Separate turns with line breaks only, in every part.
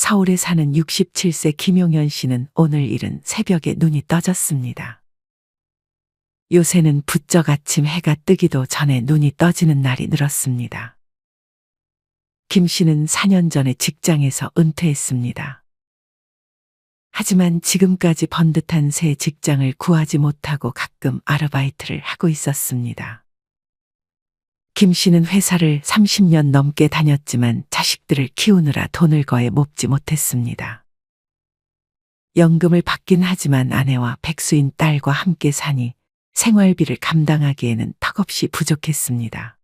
서울에 사는 67세 김용현 씨는 오늘 이른 새벽에 눈이 떠졌습니다. 요새는 부쩍 아침 해가 뜨기도 전에 눈이 떠지는 날이 늘었습니다. 김 씨는 4년 전에 직장에서 은퇴했습니다. 하지만 지금까지 번듯한 새 직장을 구하지 못하고 가끔 아르바이트를 하고 있었습니다. 김 씨는 회사를 30년 넘게 다녔지만 자식들을 키우느라 돈을 거의 모으지 못했습니다. 연금을 받긴 하지만 아내와 백수인 딸과 함께 사니 생활비를 감당하기에는 턱없이 부족했습니다.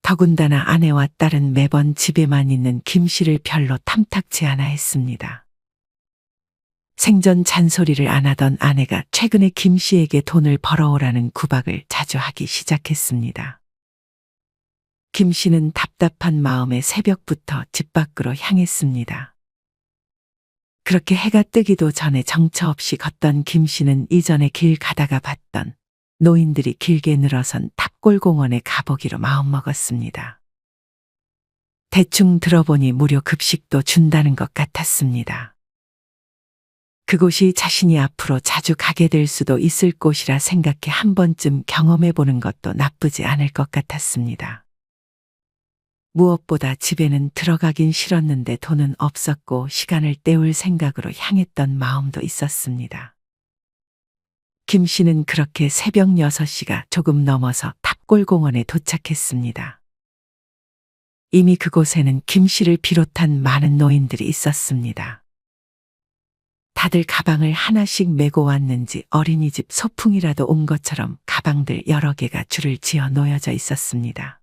더군다나 아내와 딸은 매번 집에만 있는 김 씨를 별로 탐탁지 않아 했습니다. 생전 잔소리를 안 하던 아내가 최근에 김 씨에게 돈을 벌어오라는 구박을 자주 하기 시작했습니다. 김 씨는 답답한 마음에 새벽부터 집 밖으로 향했습니다. 그렇게 해가 뜨기도 전에 정처 없이 걷던 김 씨는 이전에 길 가다가 봤던 노인들이 길게 늘어선 탑골공원에 가보기로 마음먹었습니다. 대충 들어보니 무료 급식도 준다는 것 같았습니다. 그곳이 자신이 앞으로 자주 가게 될 수도 있을 곳이라 생각해 한 번쯤 경험해 보는 것도 나쁘지 않을 것 같았습니다. 무엇보다 집에는 들어가긴 싫었는데 돈은 없었고 시간을 때울 생각으로 향했던 마음도 있었습니다. 김 씨는 그렇게 새벽 6시가 조금 넘어서 탑골공원에 도착했습니다. 이미 그곳에는 김 씨를 비롯한 많은 노인들이 있었습니다. 다들 가방을 하나씩 메고 왔는지 어린이집 소풍이라도 온 것처럼 가방들 여러 개가 줄을 지어 놓여져 있었습니다.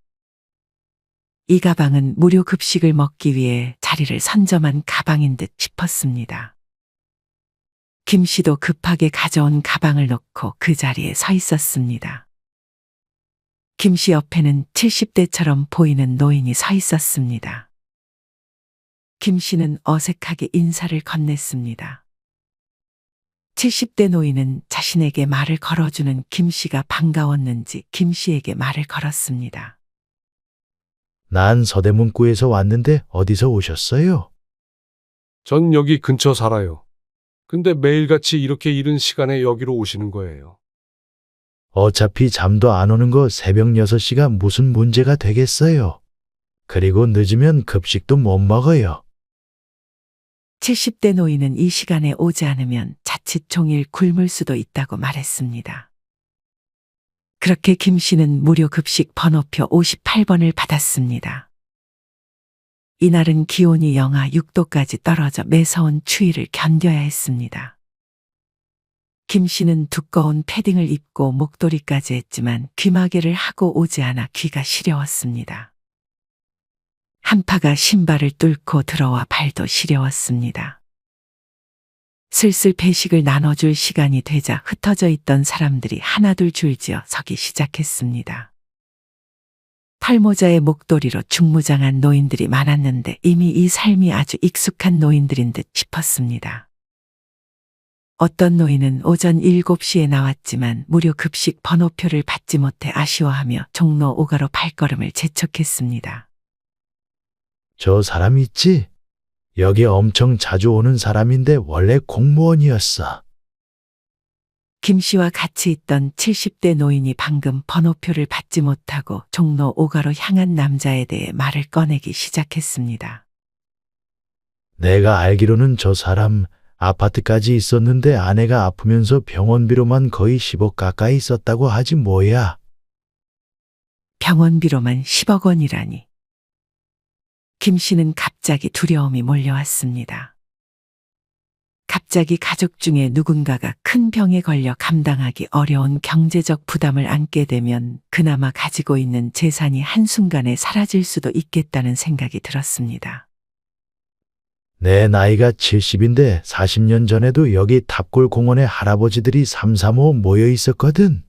이 가방은 무료 급식을 먹기 위해 자리를 선점한 가방인 듯 싶었습니다. 김 씨도 급하게 가져온 가방을 놓고 그 자리에 서 있었습니다. 김 씨 옆에는 70대처럼 보이는 노인이 서 있었습니다. 김 씨는 어색하게 인사를 건넸습니다. 70대 노인은 자신에게 말을 걸어주는 김 씨가 반가웠는지 김 씨에게 말을 걸었습니다.
난 서대문구에서 왔는데 어디서 오셨어요?
전 여기 근처 살아요. 근데 매일같이 이렇게 이른 시간에 여기로 오시는 거예요.
어차피 잠도 안 오는 거 새벽 6시가 무슨 문제가 되겠어요. 그리고 늦으면 급식도 못 먹어요.
70대 노인은 이 시간에 오지 않으면 자칫 종일 굶을 수도 있다고 말했습니다. 그렇게 김 씨는 무료 급식 번호표 58번을 받았습니다. 이날은 기온이 영하 6도까지 떨어져 매서운 추위를 견뎌야 했습니다. 김 씨는 두꺼운 패딩을 입고 목도리까지 했지만 귀마개를 하고 오지 않아 귀가 시려웠습니다. 한파가 신발을 뚫고 들어와 발도 시려웠습니다. 슬슬 배식을 나눠줄 시간이 되자 흩어져 있던 사람들이 하나둘 줄지어 서기 시작했습니다. 털모자에 목도리로 중무장한 노인들이 많았는데 이미 이 삶이 아주 익숙한 노인들인 듯 싶었습니다. 어떤 노인은 오전 7시에 나왔지만 무료 급식 번호표를 받지 못해 아쉬워하며 종로 오가로 발걸음을 재촉했습니다.
저 사람 있지? 여기 엄청 자주 오는 사람인데 원래 공무원이었어.
김 씨와 같이 있던 70대 노인이 방금 번호표를 받지 못하고 종로 오가로 향한 남자에 대해 말을 꺼내기 시작했습니다.
내가 알기로는 저 사람 아파트까지 있었는데 아내가 아프면서 병원비로만 거의 10억 가까이 썼다고 하지 뭐야.
병원비로만 10억 원이라니. 김 씨는 갑자기 두려움이 몰려왔습니다. 갑자기 가족 중에 누군가가 큰 병에 걸려 감당하기 어려운 경제적 부담을 안게 되면 그나마 가지고 있는 재산이 한순간에 사라질 수도 있겠다는 생각이 들었습니다.
내 나이가 70인데 40년 전에도 여기 탑골 공원에 할아버지들이 3, 4, 5 모여 있었거든.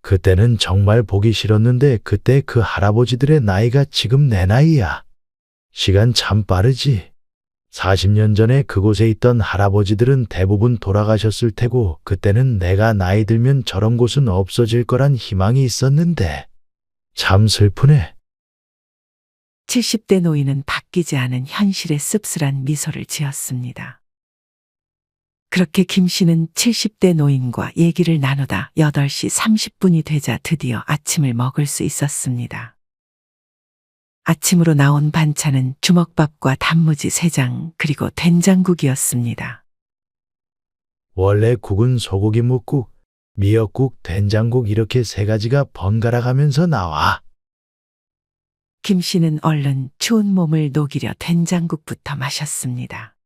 그때는 정말 보기 싫었는데 그때 그 할아버지들의 나이가 지금 내 나이야. 시간 참 빠르지. 40년 전에 그곳에 있던 할아버지들은 대부분 돌아가셨을 테고 그때는 내가 나이 들면 저런 곳은 없어질 거란 희망이 있었는데 참 슬프네.
70대 노인은 바뀌지 않은 현실의 씁쓸한 미소를 지었습니다. 그렇게 김 씨는 70대 노인과 얘기를 나누다 8시 30분이 되자 드디어 아침을 먹을 수 있었습니다. 아침으로 나온 반찬은 주먹밥과 단무지 3장 그리고 된장국이었습니다.
원래 국은 소고기 묵국, 미역국, 된장국 이렇게 3가지가 번갈아 가면서 나와.
김 씨는 얼른 추운 몸을 녹이려 된장국부터 마셨습니다.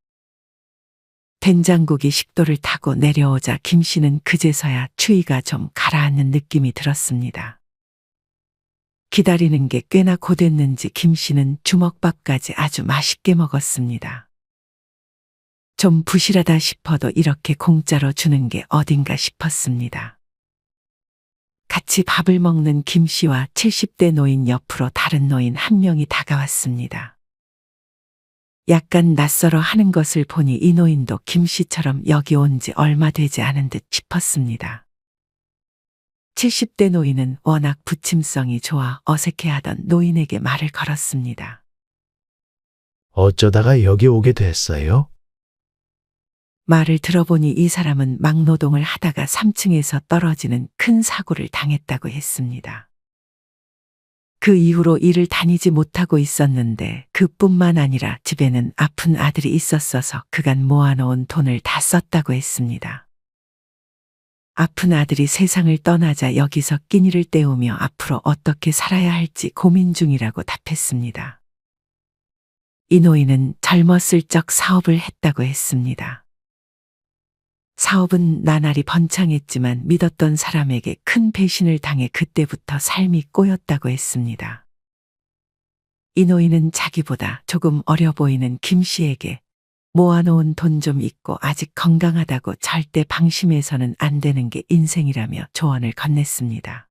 된장국이 식도를 타고 내려오자 김 씨는 그제서야 추위가 좀 가라앉는 느낌이 들었습니다. 기다리는 게 꽤나 고됐는지 김 씨는 주먹밥까지 아주 맛있게 먹었습니다. 좀 부실하다 싶어도 이렇게 공짜로 주는 게 어딘가 싶었습니다. 같이 밥을 먹는 김 씨와 70대 노인 옆으로 다른 노인 한 명이 다가왔습니다. 약간 낯설어 하는 것을 보니 이 노인도 김 씨처럼 여기 온 지 얼마 되지 않은 듯 싶었습니다. 70대 노인은 워낙 부침성이 좋아 어색해하던 노인에게 말을 걸었습니다.
어쩌다가 여기 오게 됐어요?
말을 들어보니 이 사람은 막노동을 하다가 3층에서 떨어지는 큰 사고를 당했다고 했습니다. 그 이후로 일을 다니지 못하고 있었는데 그뿐만 아니라 집에는 아픈 아들이 있었어서 그간 모아놓은 돈을 다 썼다고 했습니다. 아픈 아들이 세상을 떠나자 여기서 끼니를 때우며 앞으로 어떻게 살아야 할지 고민 중이라고 답했습니다. 이 노인은 젊었을 적 사업을 했다고 했습니다. 사업은 나날이 번창했지만 믿었던 사람에게 큰 배신을 당해 그때부터 삶이 꼬였다고 했습니다. 이 노인은 자기보다 조금 어려 보이는 김 씨에게 모아놓은 돈 좀 있고 아직 건강하다고 절대 방심해서는 안 되는 게 인생이라며 조언을 건넸습니다.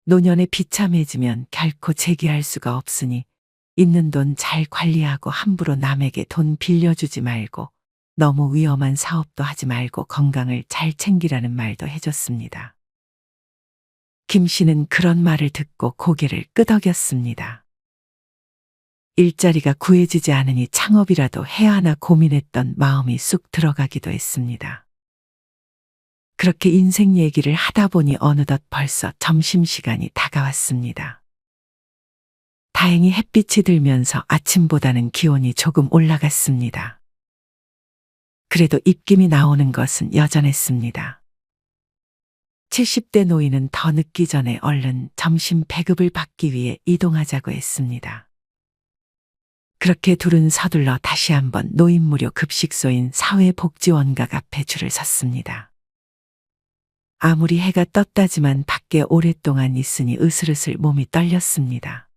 노년에 비참해지면 결코 재기할 수가 없으니 있는 돈 잘 관리하고 함부로 남에게 돈 빌려주지 말고 너무 위험한 사업도 하지 말고 건강을 잘 챙기라는 말도 해줬습니다. 김 씨는 그런 말을 듣고 고개를 끄덕였습니다. 일자리가 구해지지 않으니 창업이라도 해야 하나 고민했던 마음이 쑥 들어가기도 했습니다. 그렇게 인생 얘기를 하다 보니 어느덧 벌써 점심시간이 다가왔습니다. 다행히 햇빛이 들면서 아침보다는 기온이 조금 올라갔습니다. 그래도 입김이 나오는 것은 여전했습니다. 70대 노인은 더 늦기 전에 얼른 점심 배급을 받기 위해 이동하자고 했습니다. 그렇게 둘은 서둘러 다시 한번 노인 무료 급식소인 사회복지원각 앞에 줄을 섰습니다. 아무리 해가 떴다지만 밖에 오랫동안 있으니 으슬으슬 몸이 떨렸습니다.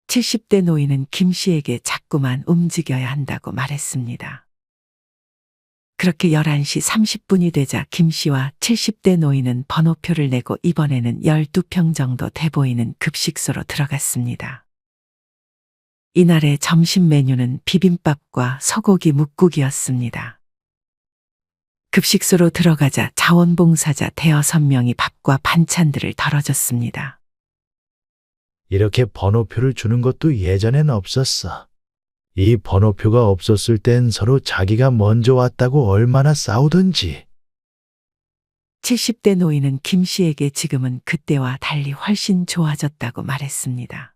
70대 노인은 김 씨에게 자꾸만 움직여야 한다고 말했습니다. 그렇게 11시 30분이 되자 김 씨와 70대 노인은 번호표를 내고 이번에는 12평 정도 돼 보이는 급식소로 들어갔습니다. 이날의 점심 메뉴는 비빔밥과 소고기 묵국이었습니다. 급식소로 들어가자 자원봉사자 5-6명이 밥과 반찬들을 덜어줬습니다.
이렇게 번호표를 주는 것도 예전엔 없었어. 이 번호표가 없었을 땐 서로 자기가 먼저 왔다고 얼마나 싸우던지.
70대 노인은 김 씨에게 지금은 그때와 달리 훨씬 좋아졌다고 말했습니다.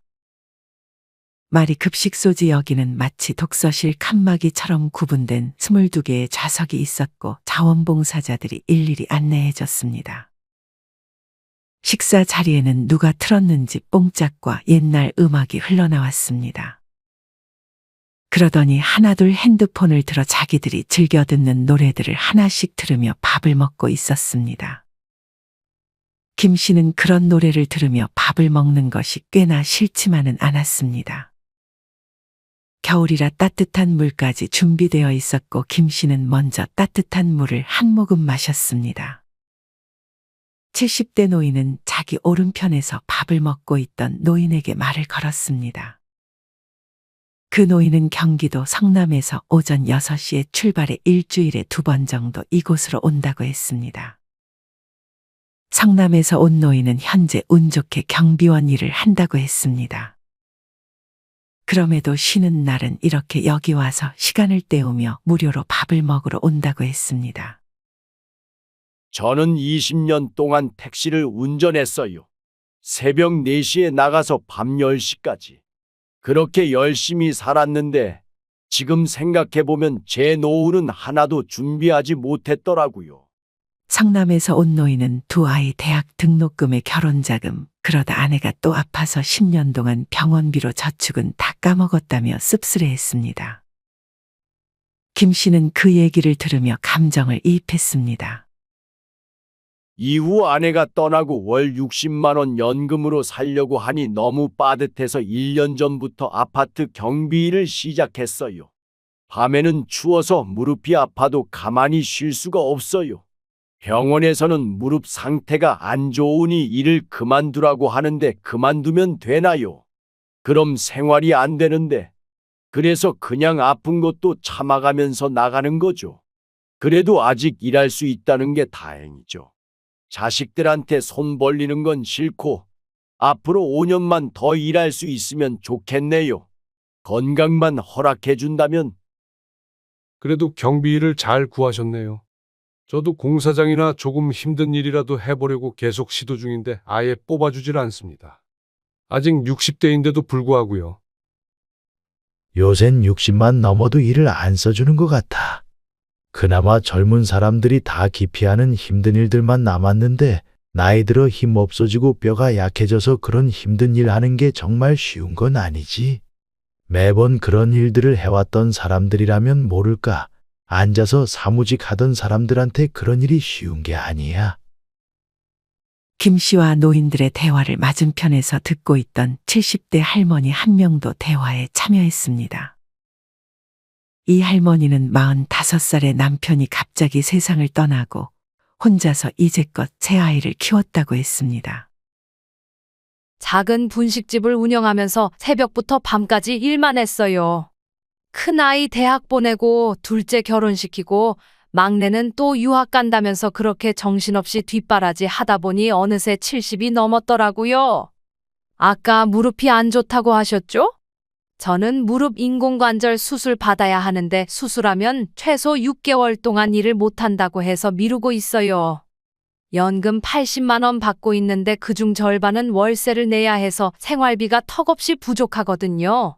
말이 급식소지 여기는 마치 독서실 칸막이처럼 구분된 22개의 좌석이 있었고 자원봉사자들이 일일이 안내해줬습니다. 식사 자리에는 누가 틀었는지 뽕짝과 옛날 음악이 흘러나왔습니다. 그러더니 하나둘 핸드폰을 들어 자기들이 즐겨 듣는 노래들을 하나씩 들으며 밥을 먹고 있었습니다. 김 씨는 그런 노래를 들으며 밥을 먹는 것이 꽤나 싫지만은 않았습니다. 겨울이라 따뜻한 물까지 준비되어 있었고 김 씨는 먼저 따뜻한 물을 한 모금 마셨습니다. 70대 노인은 자기 오른편에서 밥을 먹고 있던 노인에게 말을 걸었습니다. 그 노인은 경기도 성남에서 오전 6시에 출발해 일주일에 2번 정도 이곳으로 온다고 했습니다. 성남에서 온 노인은 현재 운 좋게 경비원 일을 한다고 했습니다. 그럼에도 쉬는 날은 이렇게 여기 와서 시간을 때우며 무료로 밥을 먹으러 온다고 했습니다.
저는 20년 동안 택시를 운전했어요. 새벽 4시에 나가서 밤 10시까지. 그렇게 열심히 살았는데 지금 생각해보면 제 노후는 하나도 준비하지 못했더라고요.
성남에서 온 노인은 두 아이 대학 등록금에 결혼자금, 그러다 아내가 또 아파서 10년 동안 병원비로 저축은 다 까먹었다며 씁쓸해했습니다. 김 씨는 그 얘기를 들으며 감정을 이입했습니다.
이후 아내가 떠나고 월 60만 원 연금으로 살려고 하니 너무 빠듯해서 1년 전부터 아파트 경비일을 시작했어요. 밤에는 추워서 무릎이 아파도 가만히 쉴 수가 없어요. 병원에서는 무릎 상태가 안 좋으니 일을 그만두라고 하는데 그만두면 되나요? 그럼 생활이 안 되는데. 그래서 그냥 아픈 것도 참아가면서 나가는 거죠. 그래도 아직 일할 수 있다는 게 다행이죠. 자식들한테 손 벌리는 건 싫고 앞으로 5년만 더 일할 수 있으면 좋겠네요. 건강만 허락해 준다면.
그래도 경비일을 잘 구하셨네요. 저도 공사장이나 조금 힘든 일이라도 해보려고 계속 시도 중인데 아예 뽑아주질 않습니다. 아직 60대인데도 불구하고요.
요샌 60만 넘어도 일을 안 써주는 것 같아. 그나마 젊은 사람들이 다 기피하는 힘든 일들만 남았는데 나이 들어 힘 없어지고 뼈가 약해져서 그런 힘든 일 하는 게 정말 쉬운 건 아니지. 매번 그런 일들을 해왔던 사람들이라면 모를까. 앉아서 사무직 하던 사람들한테 그런 일이 쉬운 게 아니야.
김 씨와 노인들의 대화를 맞은편에서 듣고 있던 70대 할머니 한 명도 대화에 참여했습니다. 이 할머니는 45살의 남편이 갑자기 세상을 떠나고 혼자서 이제껏 새 아이를 키웠다고 했습니다.
작은 분식집을 운영하면서 새벽부터 밤까지 일만 했어요. 큰아이 대학 보내고 둘째 결혼시키고 막내는 또 유학 간다면서 그렇게 정신없이 뒷바라지 하다 보니 어느새 70이 넘었더라고요. 아까 무릎이 안 좋다고 하셨죠? 저는 무릎 인공관절 수술 받아야 하는데 수술하면 최소 6개월 동안 일을 못한다고 해서 미루고 있어요. 연금 80만 원 받고 있는데 그중 절반은 월세를 내야 해서 생활비가 턱없이 부족하거든요.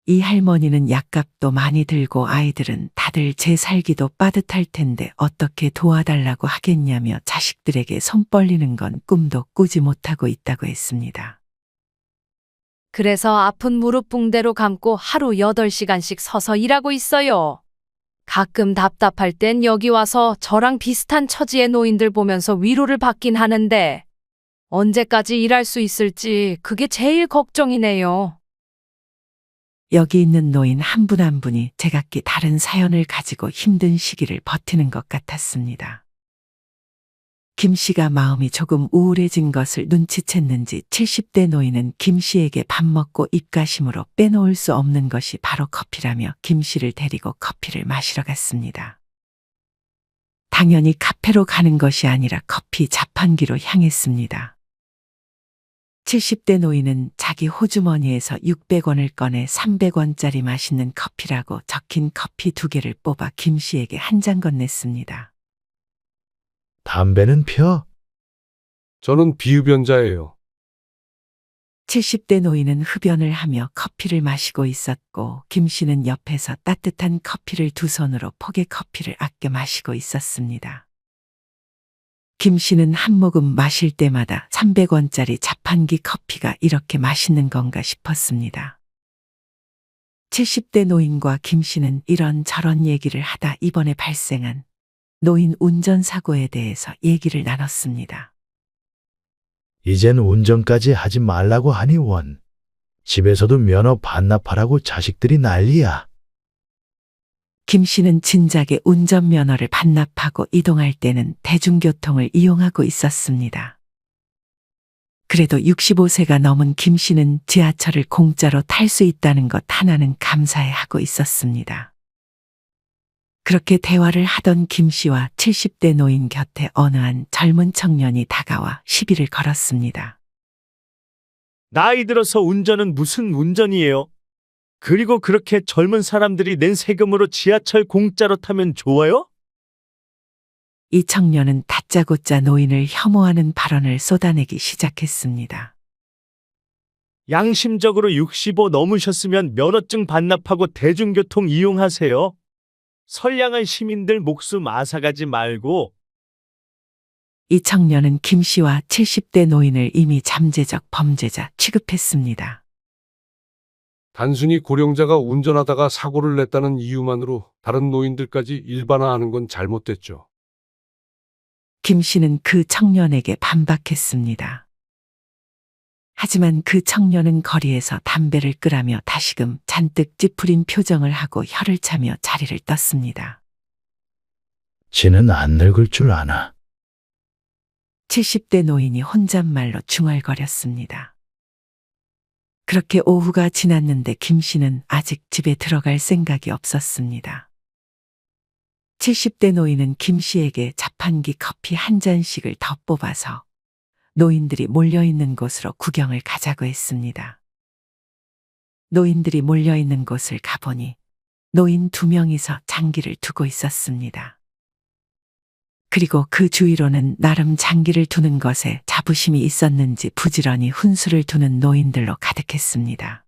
이 할머니는 약값도 많이 들고 아이들은 다들 제 살기도 빠듯할 텐데 어떻게 도와달라고 하겠냐며 자식들에게 손 벌리는 건 꿈도 꾸지 못하고 있다고 했습니다.
그래서 아픈 무릎 붕대로 감고 하루 8시간씩 서서 일하고 있어요. 가끔 답답할 땐 여기 와서 저랑 비슷한 처지의 노인들 보면서 위로를 받긴 하는데 언제까지 일할 수 있을지 그게 제일 걱정이네요.
여기 있는 노인 한 분 한 분이 제각기 다른 사연을 가지고 힘든 시기를 버티는 것 같았습니다. 김 씨가 마음이 조금 우울해진 것을 눈치챘는지 70대 노인은 김 씨에게 밥 먹고 입가심으로 빼놓을 수 없는 것이 바로 커피라며 김 씨를 데리고 커피를 마시러 갔습니다. 당연히 카페로 가는 것이 아니라 커피 자판기로 향했습니다. 70대 노인은 자기 호주머니에서 600원을 꺼내 300원짜리 맛있는 커피라고 적힌 커피 2개를 뽑아 김 씨에게 한 잔 건넸습니다.
담배는 펴?
저는 비흡연자예요.
70대 노인은 흡연을 하며 커피를 마시고 있었고 김 씨는 옆에서 따뜻한 커피를 두 손으로 포개 커피를 아껴 마시고 있었습니다. 김 씨는 한 모금 마실 때마다 300원짜리 자판기 커피가 이렇게 맛있는 건가 싶었습니다. 70대 노인과 김 씨는 이런저런 얘기를 하다 이번에 발생한 노인 운전사고에 대해서 얘기를 나눴습니다.
이젠 운전까지 하지 말라고 하니 원. 집에서도 면허 반납하라고 자식들이 난리야.
김 씨는 진작에 운전면허를 반납하고 이동할 때는 대중교통을 이용하고 있었습니다. 그래도 65세가 넘은 김 씨는 지하철을 공짜로 탈 수 있다는 것 하나는 감사해하고 있었습니다. 그렇게 대화를 하던 김 씨와 70대 노인 곁에 어느 한 젊은 청년이 다가와 시비를 걸었습니다.
나이 들어서 운전은 무슨 운전이에요? 그리고 그렇게 젊은 사람들이 낸 세금으로 지하철 공짜로 타면 좋아요?
이 청년은 다짜고짜 노인을 혐오하는 발언을 쏟아내기 시작했습니다.
양심적으로 65 넘으셨으면 면허증 반납하고 대중교통 이용하세요. 선량한 시민들 목숨 앗아가지 말고.
이 청년은 김 씨와 70대 노인을 이미 잠재적 범죄자 취급했습니다.
단순히 고령자가 운전하다가 사고를 냈다는 이유만으로 다른 노인들까지 일반화하는 건 잘못됐죠.
김 씨는 그 청년에게 반박했습니다. 하지만 그 청년은 거리에서 담배를 끄라며 다시금 잔뜩 찌푸린 표정을 하고 혀를 차며 자리를 떴습니다.
지는 안 늙을 줄 아나.
70대 노인이 혼잣말로 중얼거렸습니다. 그렇게 오후가 지났는데 김 씨는 아직 집에 들어갈 생각이 없었습니다. 70대 노인은 김 씨에게 자판기 커피 한 잔씩을 더 뽑아서 노인들이 몰려있는 곳으로 구경을 가자고 했습니다. 노인들이 몰려있는 곳을 가보니 노인 2명이서 장기를 두고 있었습니다. 그리고 그 주위로는 나름 장기를 두는 것에 자부심이 있었는지 부지런히 훈수를 두는 노인들로 가득했습니다.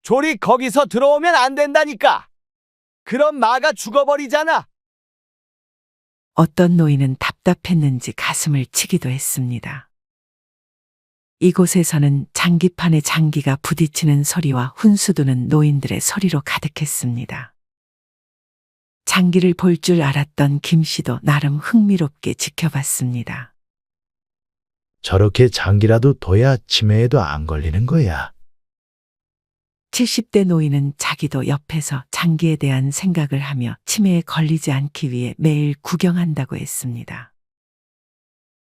조리 거기서 들어오면 안 된다니까. 그럼 마가 죽어버리잖아.
어떤 노인은 답답했는지 가슴을 치기도 했습니다. 이곳에서는 장기판에 장기가 부딪히는 소리와 훈수두는 노인들의 소리로 가득했습니다. 장기를 볼 줄 알았던 김 씨도 나름 흥미롭게 지켜봤습니다.
저렇게 장기라도 둬야 치매에도 안 걸리는 거야.
70대 노인은 자기도 옆에서 장기에 대한 생각을 하며 치매에 걸리지 않기 위해 매일 구경한다고 했습니다.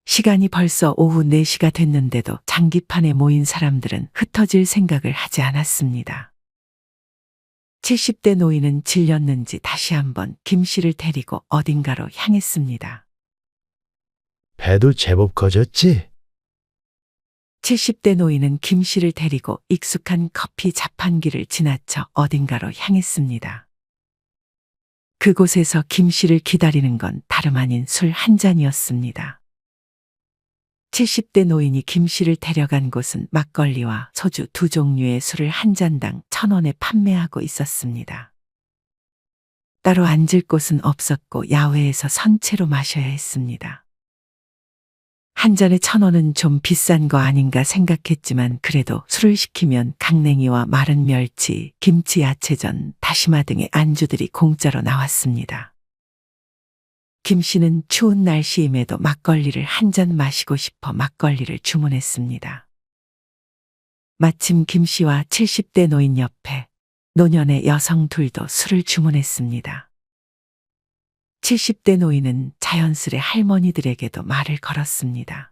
시간이 벌써 오후 4시가 됐는데도 장기판에 모인 사람들은 흩어질 생각을 하지 않았습니다. 70대 노인은 질렸는지 다시 한번 김 씨를 데리고 어딘가로 향했습니다.
배도 제법 커졌지?
70대 노인은 김 씨를 데리고 익숙한 커피 자판기를 지나쳐 어딘가로 향했습니다. 그곳에서 김 씨를 기다리는 건 다름 아닌 술 한 잔이었습니다. 70대 노인이 김 씨를 데려간 곳은 막걸리와 소주 2종류의 술을 한 잔당 1,000원에 판매하고 있었습니다. 따로 앉을 곳은 없었고 야외에서 선체로 마셔야 했습니다. 한 잔에 1,000원은 좀 비싼 거 아닌가 생각했지만 그래도 술을 시키면 강냉이와 마른 멸치, 김치, 야채전, 다시마 등의 안주들이 공짜로 나왔습니다. 김 씨는 추운 날씨임에도 막걸리를 한 잔 마시고 싶어 막걸리를 주문했습니다. 마침 김 씨와 70대 노인 옆에 노년의 여성 둘도 술을 주문했습니다. 70대 노인은 자연스레 할머니들에게도 말을 걸었습니다.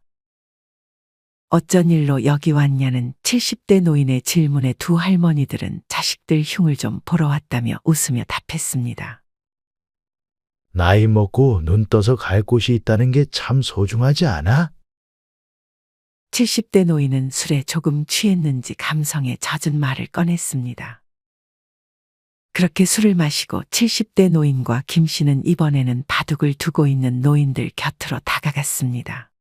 어쩐 일로 여기 왔냐는 70대 노인의 질문에 두 할머니들은 자식들 흉을 좀 보러 왔다며 웃으며 답했습니다.
나이 먹고 눈 떠서 갈 곳이 있다는 게 참 소중하지 않아?
70대 노인은 술에 조금 취했는지 감성에 젖은 말을 꺼냈습니다. 그렇게 술을 마시고 70대 노인과 김 씨는 이번에는 바둑을 두고 있는 노인들 곁으로 다가갔습니다.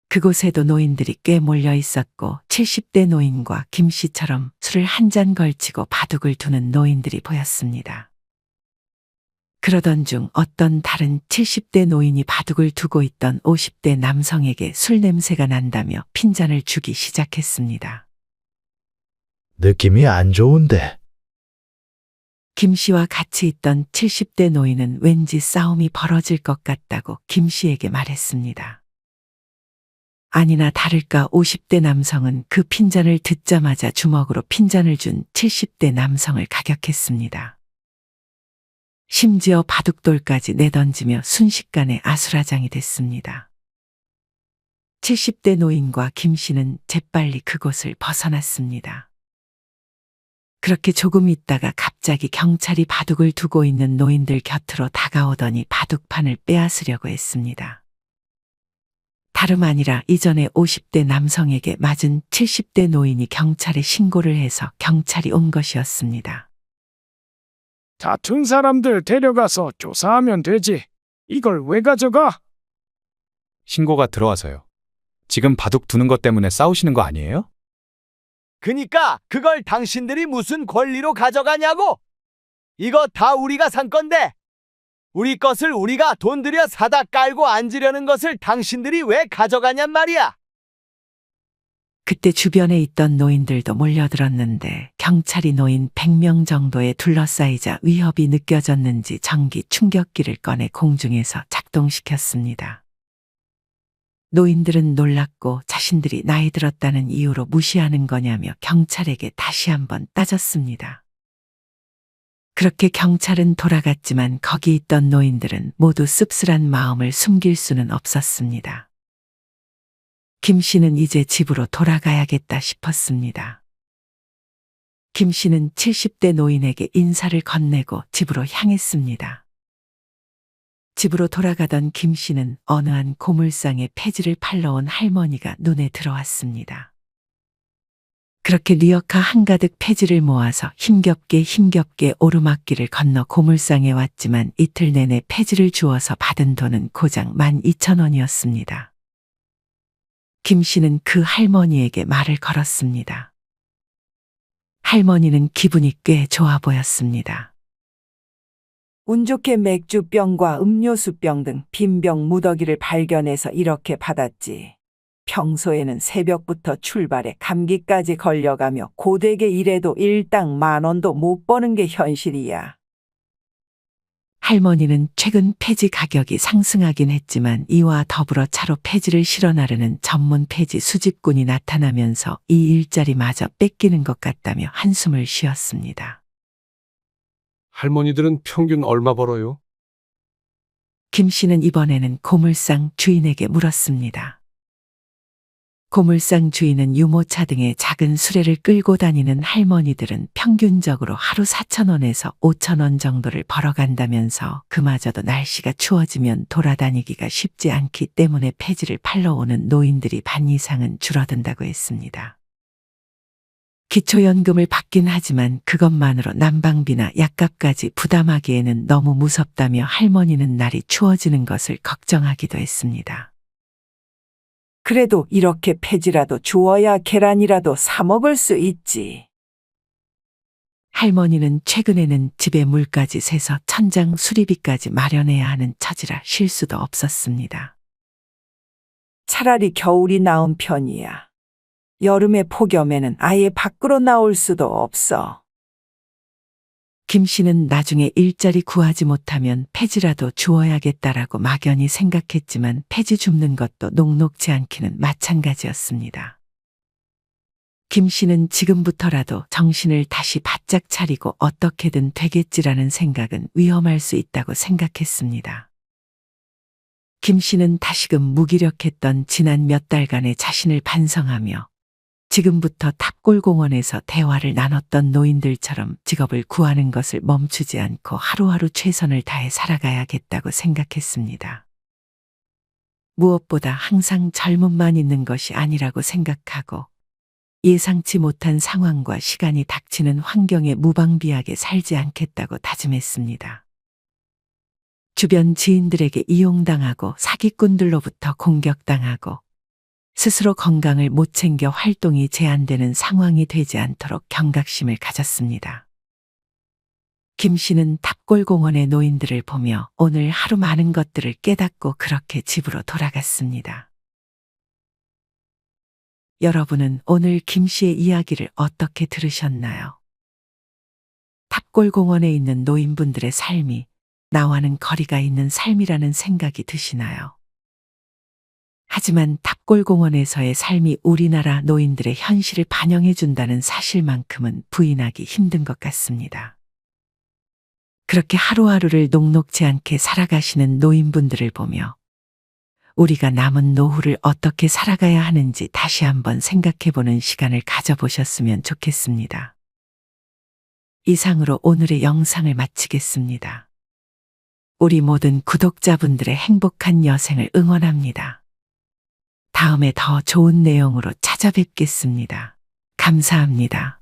그곳에도 노인들이 꽤 몰려 있었고 70대 노인과 김 씨처럼 술을 한 잔 걸치고 바둑을 두는 노인들이 보였습니다. 그러던 중 어떤 다른 70대 노인이 바둑을 두고 있던 50대 남성에게 술 냄새가 난다며 핀잔을 주기 시작했습니다.
느낌이 안 좋은데.
김 씨와 같이 있던 70대 노인은 왠지 싸움이 벌어질 것 같다고 김 씨에게 말했습니다. 아니나 다를까 50대 남성은 그 핀잔을 듣자마자 주먹으로 핀잔을 준 70대 남성을 가격했습니다. 심지어 바둑돌까지 내던지며 순식간에 아수라장이 됐습니다. 70대 노인과 김 씨는 재빨리 그곳을 벗어났습니다. 그렇게 조금 있다가 갑자기 경찰이 바둑을 두고 있는 노인들 곁으로 다가오더니 바둑판을 빼앗으려고 했습니다. 다름 아니라 이전에 50대 남성에게 맞은 70대 노인이 경찰에 신고를 해서 경찰이 온 것이었습니다.
다툰 사람들 데려가서 조사하면 되지. 이걸 왜 가져가?
신고가 들어와서요. 지금 바둑 두는 것 때문에 싸우시는 거 아니에요?
그니까 그걸 당신들이 무슨 권리로 가져가냐고! 이거 다 우리가 산 건데! 우리 것을 우리가 돈 들여 사다 깔고 앉으려는 것을 당신들이 왜 가져가냔 말이야!
그때 주변에 있던 노인들도 몰려들었는데 경찰이 노인 100명 정도에 둘러싸이자 위협이 느껴졌는지 전기 충격기를 꺼내 공중에서 작동시켰습니다. 노인들은 놀랐고 자신들이 나이 들었다는 이유로 무시하는 거냐며 경찰에게 다시 한번 따졌습니다. 그렇게 경찰은 돌아갔지만 거기 있던 노인들은 모두 씁쓸한 마음을 숨길 수는 없었습니다. 김 씨는 이제 집으로 돌아가야겠다 싶었습니다. 김 씨는 70대 노인에게 인사를 건네고 집으로 향했습니다. 집으로 돌아가던 김 씨는 어느 한 고물상에 폐지를 팔러 온 할머니가 눈에 들어왔습니다. 그렇게 리어카 한가득 폐지를 모아서 힘겹게 오르막길을 건너 고물상에 왔지만 이틀 내내 폐지를 주워서 받은 돈은 고작 12,000원이었습니다. 김 씨는 그 할머니에게 말을 걸었습니다. 할머니는 기분이 꽤 좋아 보였습니다.
운 좋게 맥주병과 음료수병 등 빈병 무더기를 발견해서 이렇게 받았지. 평소에는 새벽부터 출발해 감기까지 걸려가며 고되게 일해도 일당 10,000원도 못 버는 게 현실이야.
할머니는 최근 폐지 가격이 상승하긴 했지만 이와 더불어 차로 폐지를 실어 나르는 전문 폐지 수집꾼이 나타나면서 이 일자리마저 뺏기는 것 같다며 한숨을 쉬었습니다.
할머니들은 평균 얼마 벌어요?
김 씨는 이번에는 고물상 주인에게 물었습니다. 고물상 주인은 유모차 등의 작은 수레를 끌고 다니는 할머니들은 평균적으로 하루 4,000원에서 5,000원 정도를 벌어간다면서 그마저도 날씨가 추워지면 돌아다니기가 쉽지 않기 때문에 폐지를 팔러 오는 노인들이 반 이상은 줄어든다고 했습니다. 기초연금을 받긴 하지만 그것만으로 난방비나 약값까지 부담하기에는 너무 무섭다며 할머니는 날이 추워지는 것을 걱정하기도 했습니다.
그래도 이렇게 폐지라도 주어야 계란이라도 사 먹을 수 있지.
할머니는 최근에는 집에 물까지 새서 천장 수리비까지 마련해야 하는 처지라 쉴 수도 없었습니다.
차라리 겨울이 나은 편이야. 여름에 폭염에는 아예 밖으로 나올 수도 없어.
김 씨는 나중에 일자리 구하지 못하면 폐지라도 주어야겠다라고 막연히 생각했지만 폐지 줍는 것도 녹록지 않기는 마찬가지였습니다. 김 씨는 지금부터라도 정신을 다시 바짝 차리고 어떻게든 되겠지라는 생각은 위험할 수 있다고 생각했습니다. 김 씨는 다시금 무기력했던 지난 몇 달간의 자신을 반성하며 지금부터 탑골공원에서 대화를 나눴던 노인들처럼 직업을 구하는 것을 멈추지 않고 하루하루 최선을 다해 살아가야겠다고 생각했습니다. 무엇보다 항상 젊음만 있는 것이 아니라고 생각하고 예상치 못한 상황과 시간이 닥치는 환경에 무방비하게 살지 않겠다고 다짐했습니다. 주변 지인들에게 이용당하고 사기꾼들로부터 공격당하고 스스로 건강을 못 챙겨 활동이 제한되는 상황이 되지 않도록 경각심을 가졌습니다. 김 씨는 탑골공원의 노인들을 보며 오늘 하루 많은 것들을 깨닫고 그렇게 집으로 돌아갔습니다. 여러분은 오늘 김 씨의 이야기를 어떻게 들으셨나요? 탑골공원에 있는 노인분들의 삶이 나와는 거리가 있는 삶이라는 생각이 드시나요? 하지만 탑골공원에서의 삶이 우리나라 노인들의 현실을 반영해준다는 사실만큼은 부인하기 힘든 것 같습니다. 그렇게 하루하루를 녹록지 않게 살아가시는 노인분들을 보며 우리가 남은 노후를 어떻게 살아가야 하는지 다시 한번 생각해보는 시간을 가져보셨으면 좋겠습니다. 이상으로 오늘의 영상을 마치겠습니다. 우리 모든 구독자분들의 행복한 여생을 응원합니다. 다음에 더 좋은 내용으로 찾아뵙겠습니다. 감사합니다.